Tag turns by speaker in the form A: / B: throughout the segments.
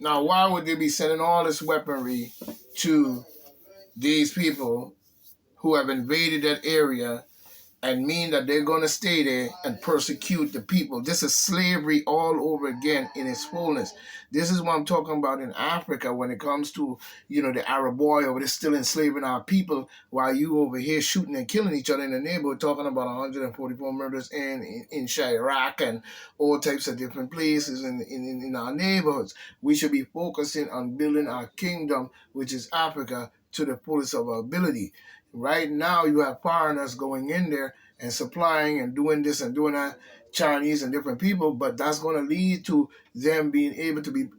A: Now, why would they be sending all this weaponry to these people who have invaded that area and mean that they're going to stay there and persecute the people? This is slavery all over again in its fullness. This is what I'm talking about in Africa when it comes to, the Arab boy over there still enslaving our people while you over here shooting and killing each other in the neighborhood, talking about 144 murders in Chirac and all types of different places in our neighborhoods. We should be focusing on building our kingdom, which is Africa, to the fullest of our ability. Right now, you have foreigners going in there and supplying and doing this and doing that, Chinese and different people, but that's going to lead to them being able to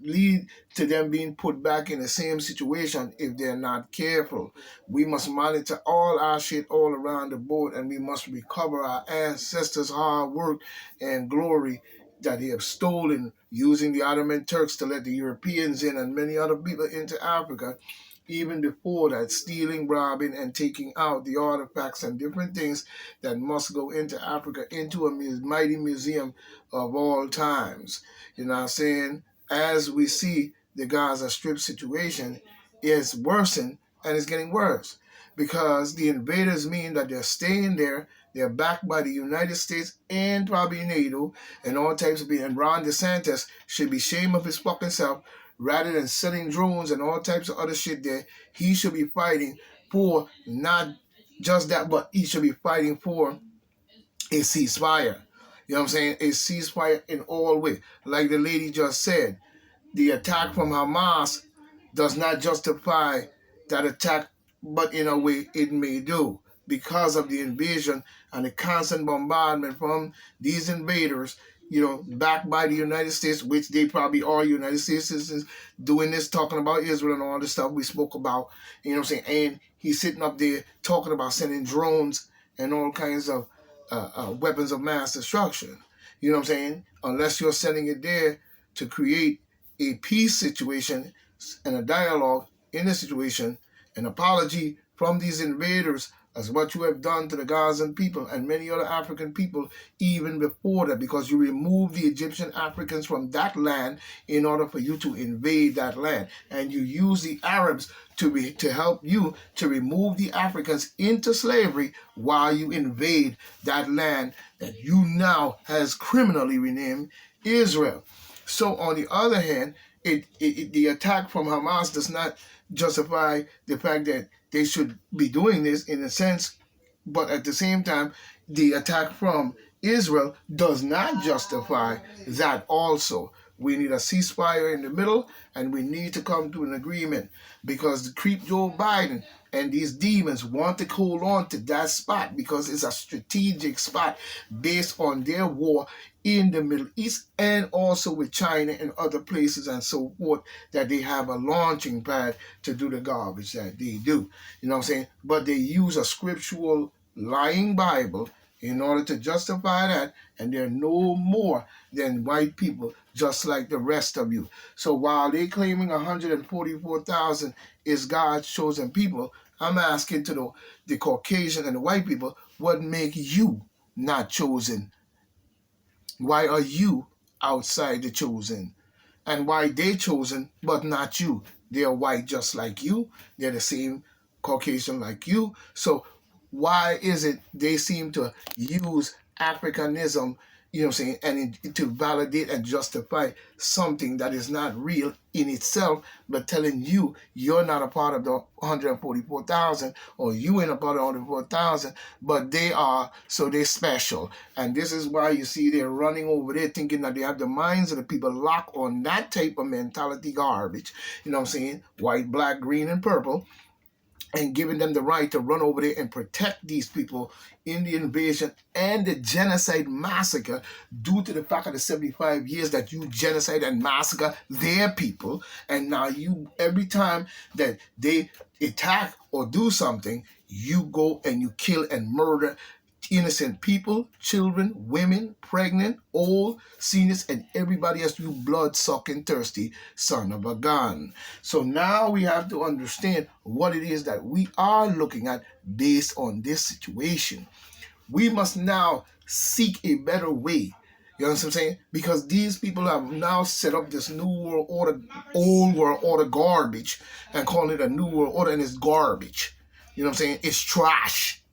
A: lead to them being put back in the same situation if they're not careful. We must monitor all our shit all around the board, and we must recover our ancestors' hard work and glory that they have stolen using the Ottoman Turks to let the Europeans in and many other people into Africa. Even before that, stealing, robbing, and taking out the artifacts and different things that must go into Africa, into a mighty museum of all times. You know what I'm saying? As we see the Gaza Strip situation is worsened and it's getting worse because the invaders mean that they're staying there. They're backed by the United States and probably NATO and all types of people. And Ron DeSantis should be ashamed of his fucking self. Rather than sending drones and all types of other shit there, he should be fighting for not just that, but he should be fighting for a ceasefire. You know what I'm saying? A ceasefire in all ways. Like the lady just said, the attack from Hamas does not justify that attack, but in a way it may do because of the invasion and the constant bombardment from these invaders, backed by the United States, which they probably are United States citizens, doing this, talking about Israel and all this stuff we spoke about, you know what I'm saying? And he's sitting up there talking about sending drones and all kinds of weapons of mass destruction. You know what I'm saying? Unless you're sending it there to create a peace situation and a dialogue in the situation, an apology from these invaders as what you have done to the Gazan people and many other African people even before that, because you removed the Egyptian Africans from that land in order for you to invade that land. And you use the Arabs to help you to remove the Africans into slavery while you invade that land that you now has criminally renamed Israel. So on the other hand, the attack from Hamas does not justify the fact that they should be doing this in a sense, but at the same time, the attack from Israel does not justify that also. We need a ceasefire in the middle, and we need to come to an agreement because the creep Joe Biden and these demons want to hold on to that spot because it's a strategic spot based on their war in the Middle East and also with China and other places and so forth, that they have a launching pad to do the garbage that they do. You know what I'm saying? But they use a scriptural lying Bible in order to justify that, and they're no more than white people, just like the rest of you. So while they're claiming 144,000 is God's chosen people, I'm asking to the Caucasian and the white people, what make you not chosen? Why are you outside the chosen? And why they chosen but not you? They're white just like you. They're the same Caucasian like you. So why is it they seem to use Africanism, you know what I'm saying, and to validate and justify something that is not real in itself, but telling you you're not a part of the 144,000 or you ain't a part of the 144,000, but they are, so they're special. And this is why you see they're running over there thinking that they have the minds of the people locked on that type of mentality garbage, you know what I'm saying, white, black, green, and purple, and giving them the right to run over there and protect these people in the invasion and the genocide massacre due to the fact of the 75 years that you genocide and massacre their people. And now you, every time that they attack or do something, you go and you kill and murder innocent people, children, women, pregnant, old, seniors, and everybody else, you blood-sucking, thirsty son of a gun. So now we have to understand what it is that we are looking at based on this situation. We must now seek a better way. You know what I'm saying? Because these people have now set up this new world order, old world order garbage and calling it a new world order, and it's garbage. You know what I'm saying? It's trash.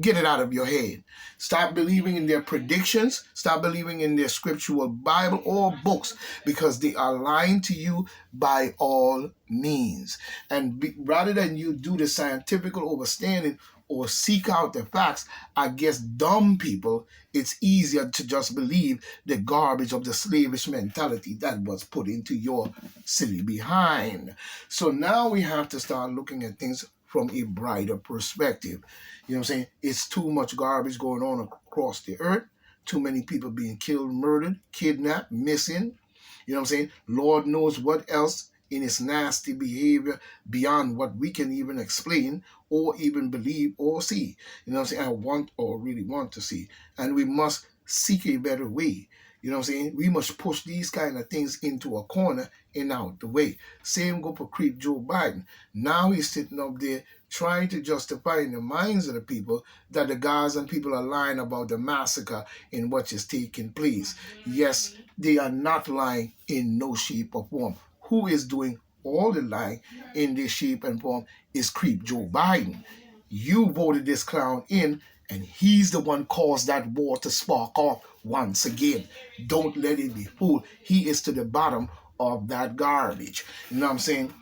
A: Get it out of your head. Stop believing in their predictions. Stop believing in their scriptural Bible or books, because they are lying to you by all means. And rather than you do the scientific overstanding or seek out the facts, I guess dumb people, it's easier to just believe the garbage of the slavish mentality that was put into your silly behind. So now we have to start looking at things from a brighter perspective. You know what I'm saying? It's too much garbage going on across the earth. Too many people being killed, murdered, kidnapped, missing. You know what I'm saying? Lord knows what else in its nasty behavior beyond what we can even explain or even believe or see. You know what I'm saying? I want or really want to see. And we must seek a better way. You know what I'm saying? We must push these kind of things into a corner and out the way. Same go for creep Joe Biden. Now he's sitting up there trying to justify in the minds of the people that the Gazan people are lying about the massacre in what is taking place. Yes, they are not lying in no shape or form. Who is doing all the lying in this shape and form is creep Joe Biden. You voted this clown in, and he's the one caused that war to spark off once again. Don't let it be fooled. He is to the bottom of that garbage. You know what I'm saying?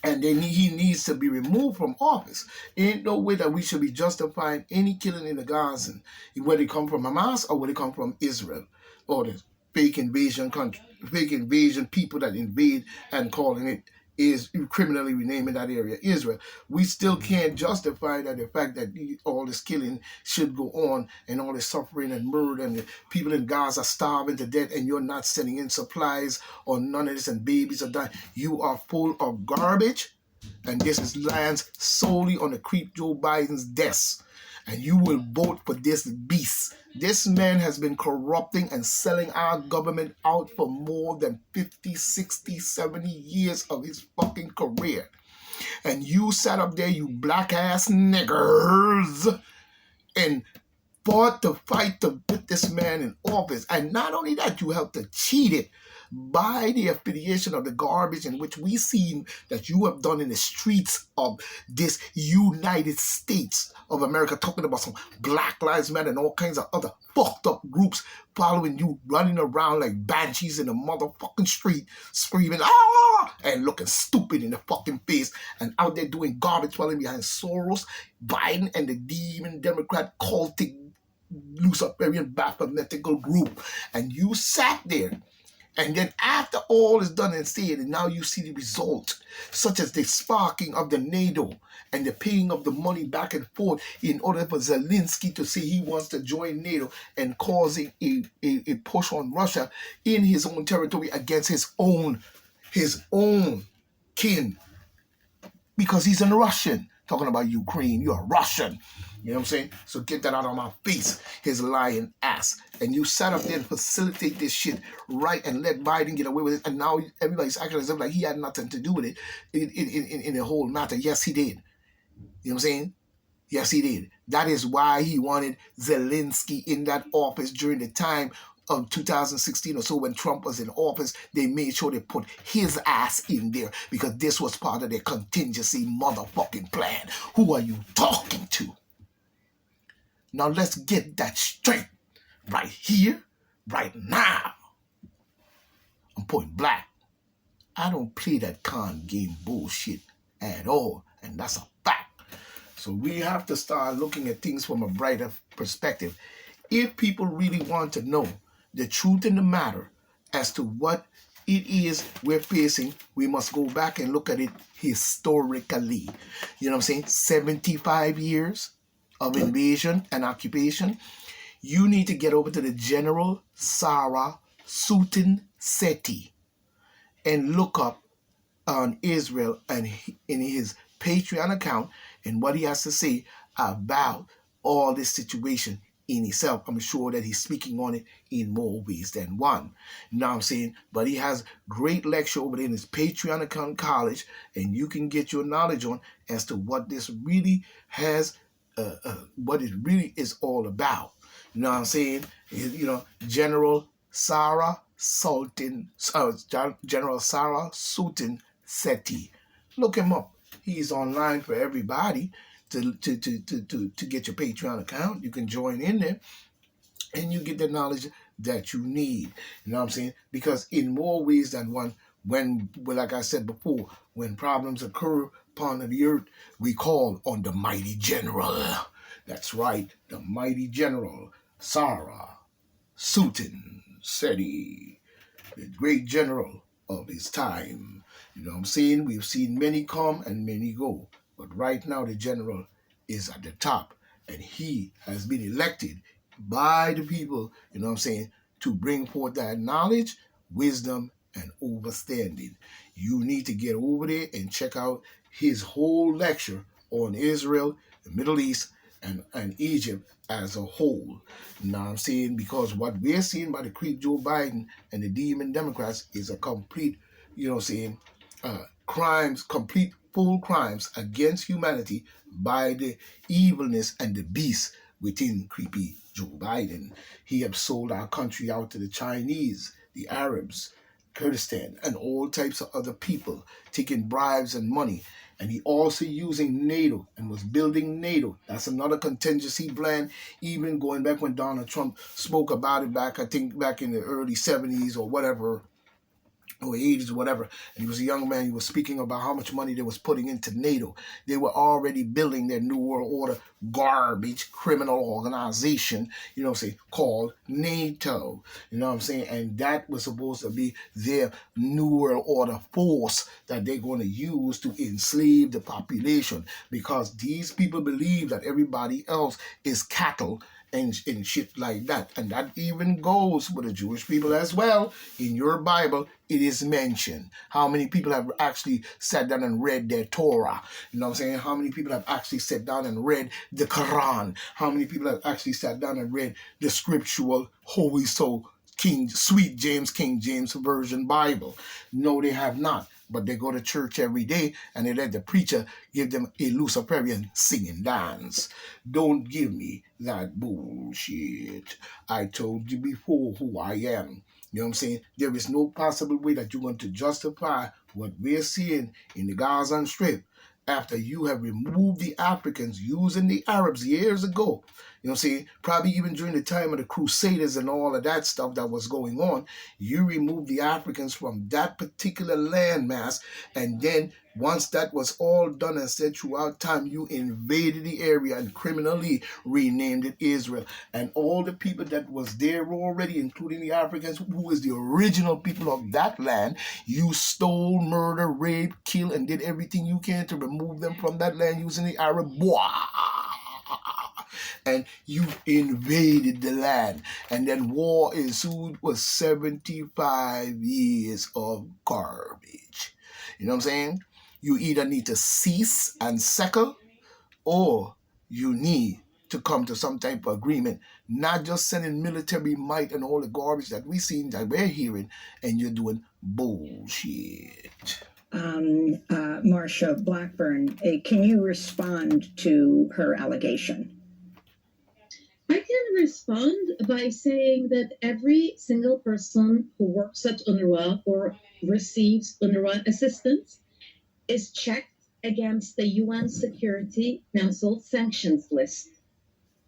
A: And then he needs to be removed from office. Ain't no way that we should be justifying any killing in the Gaza, whether it come from Hamas or whether it come from Israel or the fake invasion country, fake invasion people that invade and calling it is criminally renaming that area Israel. We still can't justify that the fact that all this killing should go on and all this suffering and murder and the people in Gaza starving to death and you're not sending in supplies or none of this and babies are dying. You are full of garbage, and this is lands solely on the creep Joe Biden's desk. And you will vote for this beast. This man has been corrupting and selling our government out for more than 50, 60, 70 years of his fucking career. And you sat up there, you black ass niggers, and fought to fight to put this man in office. And not only that, you helped to cheat it by the affiliation of the garbage in which we see that you have done in the streets of this United States of America, talking about some Black Lives Matter and all kinds of other fucked up groups following you, running around like banshees in the motherfucking street, screaming, ah, and looking stupid in the fucking face, and out there doing garbage falling behind Soros, Biden, and the demon Democrat cultic Luciferian Baphometical group. And you sat there. And then after all is done and said, and now you see the result, such as the sparking of the NATO and the paying of the money back and forth in order for Zelensky to say he wants to join NATO and causing a push on Russia in his own territory against his own kin, because he's a Russian. Talking about Ukraine, you're a Russian. You know what I'm saying? So get that out of my face, his lying ass. And you sat up there and facilitate this shit, right, and let Biden get away with it. And now everybody's acting as if like he had nothing to do with it in the whole matter. Yes, he did. You know what I'm saying? Yes, he did. That is why he wanted Zelensky in that office during the time of 2016 or so when Trump was in office. They made sure they put his ass in there because this was part of their contingency motherfucking plan. Who are you talking to? Now let's get that straight. Right here, right now. I'm point blank. I don't play that con game bullshit at all. And that's a fact. So we have to start looking at things from a brighter perspective. If people really want to know the truth in the matter as to what it is we're facing, we must go back and look at it historically. You know what I'm saying? 75 years of invasion and occupation. You need to get over to the General Sarah Sutton Seti and look up on Israel and in his Patreon account and what he has to say about all this situation in itself. I'm sure that he's speaking on it in more ways than one. You know what I'm saying? But he has great lecture over there in his Patreon account college, and you can get your knowledge on as to what this really has, what it really is all about. You know what I'm saying? You know, General Sarah Sultan, General Sarah Sultan Seti. Look him up. He's online for everybody to get your Patreon account. You can join in there and you get the knowledge that you need. You know what I'm saying? Because in more ways than one, when, well, like I said before, when problems occur upon the earth, we call on the mighty general. That's right, the mighty general, Sarah Sultan Seti, the great general of his time. You know what I'm saying? We've seen many come and many go. But right now, the general is at the top, and he has been elected by the people, you know what I'm saying, to bring forth that knowledge, wisdom, and understanding. You need to get over there and check out his whole lecture on Israel, the Middle East, and Egypt as a whole. You know what I'm saying? Because what we're seeing by the creep Joe Biden and the demon Democrats is a complete, you know what I'm saying, crimes, complete full crimes against humanity by the evilness and the beast within creepy Joe Biden. He has sold our country out to the Chinese, the Arabs, Kurdistan, and all types of other people, taking bribes and money. And he also using NATO and was building NATO. That's another contingency plan, even going back when Donald Trump spoke about it back, I think back in the early 70s or whatever, or 80s or whatever, and he was a young man. He was speaking about how much money they was putting into NATO. They were already building their New World Order garbage criminal organization, you know what I'm saying, called NATO. You know what I'm saying? And that was supposed to be their New World Order force that they're going to use to enslave the population, because these people believe that everybody else is cattle and shit like that. And that even goes with the Jewish people as well. In your Bible, it is mentioned. How many people have actually sat down and read their Torah? You know what I'm saying? How many people have actually sat down and read the Quran? How many people have actually sat down and read the scriptural Holy Soul Sweet King James Version Bible? No, they have not. But they go to church every day and they let the preacher give them a Luciferian singing dance. Don't give me that bullshit. I told you before who I am. You know what I'm saying? There is no possible way that you're going to justify what we're seeing in the Gaza Strip after you have removed the Africans using the Arabs years ago. You know what I'm saying? Probably even during the time of the Crusaders and all of that stuff that was going on, you removed the Africans from that particular landmass, and then once that was all done and said throughout time, you invaded the area and criminally renamed it Israel. And all the people that was there already, including the Africans, who is the original people of that land, you stole, murdered, raped, killed, and did everything you can to remove them from that land using the Arab. And you invaded the land, and then war ensued with 75 years of garbage. You know what I'm saying? You either need to cease and settle, or you need to come to some type of agreement, not just sending military might and all the garbage that we seen, that we're hearing, and you're doing bullshit.
B: Marsha Blackburn, can you respond to her allegation?
C: I can respond by saying that every single person who works at UNRWA or receives UNRWA assistance is checked against the UN Security Council sanctions list.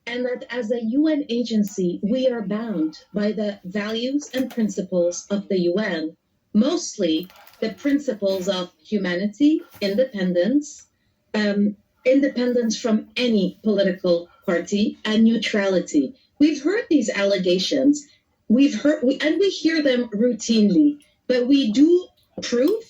C: And that as a UN agency, we are bound by the values and principles of the UN, mostly the principles of humanity, independence, independence from any political party, and neutrality. We've heard these allegations. We hear them routinely, but we do prove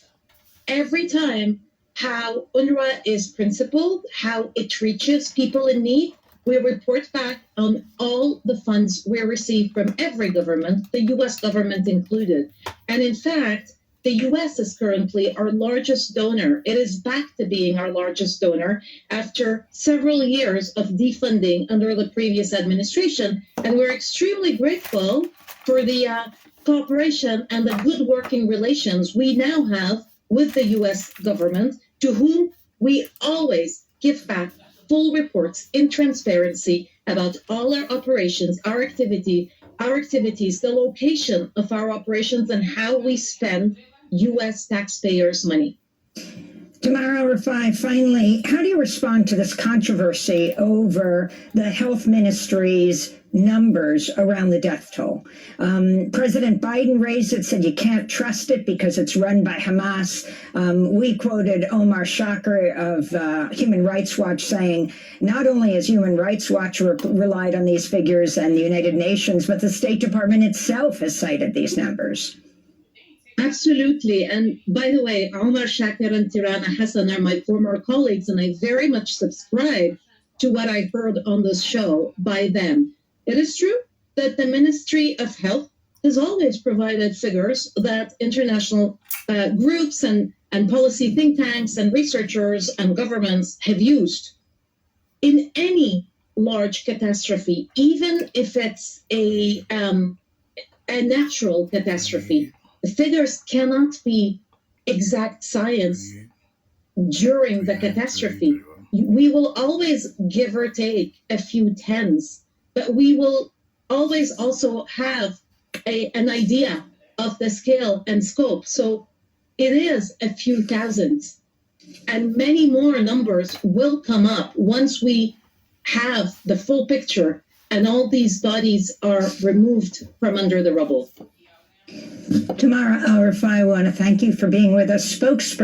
C: every time how UNRWA is principled, how it reaches people in need. We report back on all the funds we receive from every government, the US government included. And in fact, the US is currently our largest donor. It is back to being our largest donor after several years of defunding under the previous administration. And we're extremely grateful for the cooperation and the good working relations we now have with the US government, to whom we always give back full reports in transparency about all our operations, our activities, the location of our operations, and how we spend U.S. taxpayers' money.
B: Tamara Rifai, finally, how do you respond to this controversy over the health ministry's numbers around the death toll? President Biden raised it, said you can't trust it because it's run by Hamas. We quoted Omar Shaker of Human Rights Watch saying, not only has Human Rights Watch relied on these figures and the United Nations, but the State Department itself has cited these numbers.
C: Absolutely. And by the way, Omar Shaker and Tirana Hassan are my former colleagues, and I very much subscribe to what I heard on this show by them. It is true that the Ministry of Health has always provided figures that international groups and policy think tanks and researchers and governments have used. In any large catastrophe, even if it's a natural catastrophe, the figures cannot be exact science during the catastrophe. We will always give or take a few tens, but we will always also have an idea of the scale and scope. So it is a few thousands, and many more numbers will come up once we have the full picture and all these bodies are removed from under the rubble.
B: Tamara Rifai, I want to thank you for being with us. Spokesperson